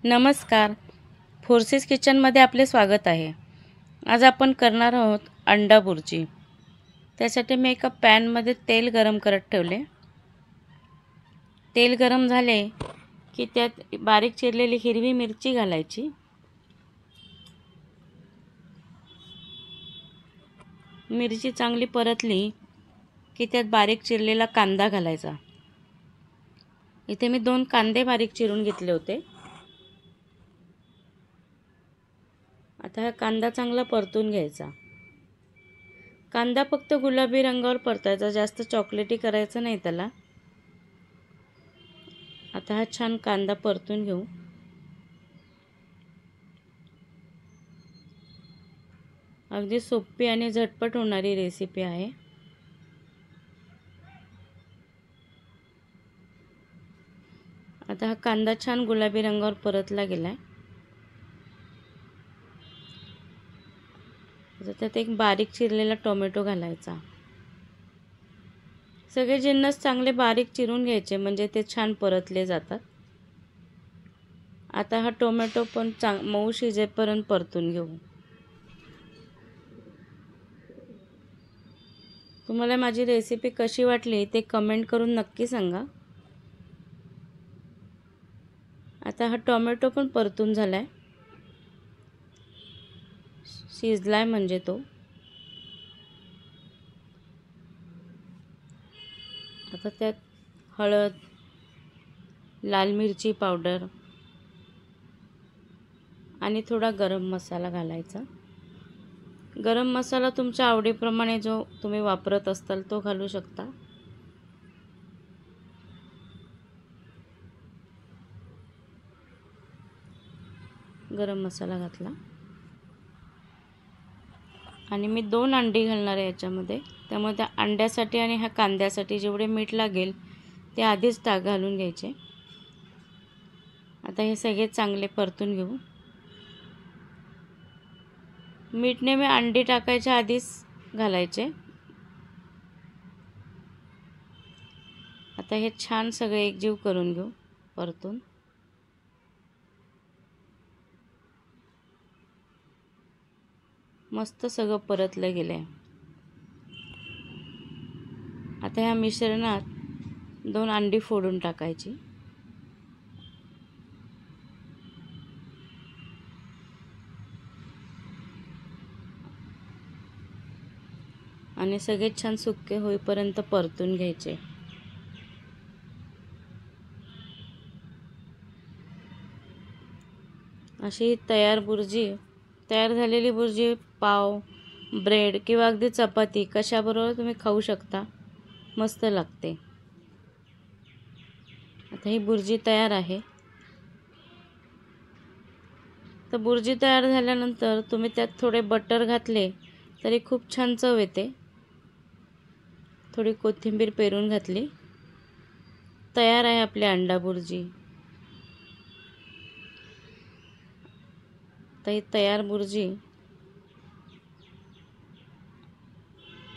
नमस्कार. फोर्सेस किचनमध्ये आपले स्वागत आहे. आज आपण करणार आहोत अंडा बुर्जी. त्यासाठी मी एका पॅनमध्ये तेल गरम करत ठेवले. तेल गरम झाले की त्यात बारीक चिरलेली हिरवी मिरची घालायची. मिरची चांगली परतली की त्यात बारीक चिरलेला कांदा घालायचा. इथे मी 2 कांदे बारीक चिरून घेतले होते. आता हा कांदा चांगला परतून घ्यायचा. कांदा फक्त गुलाबी रंगावर परतायचा, जास्त चॉकलेटी करायचं नाही त्याला. आता हा छान कांदा परतून घेऊ. अगदी सोपी आणि झटपट होणारी रेसिपी आहे. आता हा कांदा छान गुलाबी रंगावर परतला गेलाय. आता त्यात एक बारीक चिरलेला टोमॅटो घालायचा. सगळे जिन्नस चांगले बारीक चिरून घ्यायचे, म्हणजे ते छान परतले जातात. आता हा टोमॅटो पण मऊ शिजेपर्यंत परतून घेऊ. तुम्हाला माझी रेसिपी कशी वाटली ते कमेंट करून नक्की सांगा. आता हा टोमॅटो पण परतून झालाय, शिजलाय म्हणजे तो. आता त्यात हळद, लाल मिरची पावडर आणि थोडा गरम मसाला घालायचा. गरम मसाला तुमच्या आवडीप्रमाणे जो तुम्ही वापरत असाल तो घालू शकता. गरम मसाला घातला आणि मी 2 अंडी घालणार आहे याच्यामध्ये. त्यामुळे त्या अंड्यासाठी आणि ह्या कांद्यासाठी जेवढे मीठ लागेल ते आधीच घालून घ्यायचे. आता हे सगळे चांगले परतून घेऊ. मीठ नेहमी अंडी टाकायच्या आधीच घालायचे. आता हे छान सगळे एकजीव करून घेऊ परतून. मस्त सगळं परतलं गेलंय. आता ह्या मिश्रणात 2 अंडी फोडून टाकायची. आणि सगळे छान सुके होईपर्यंत परतून घ्यायचे. अशी तयार झालेली बुर्जी पाव, ब्रेड किंवा अगदी चपाती कशाबरोबर तुम्ही खाऊ शकता. मस्त लागते. आता ही बुर्जी तयार आहे. तर बुर्जी तयार झाल्यानंतर तुम्ही त्यात थोडे बटर घातले तरी खूप छान चव येते. थोडी कोथिंबीर पेरून घातली. तयार आहे आपली अंडा बुर्जी. तर ही तयार बुर्जी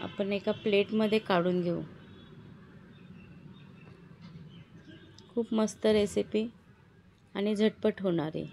आपण एका प्लेटमध्ये काढून घेऊ. खूप मस्त रेसिपी आणि झटपट होणारी.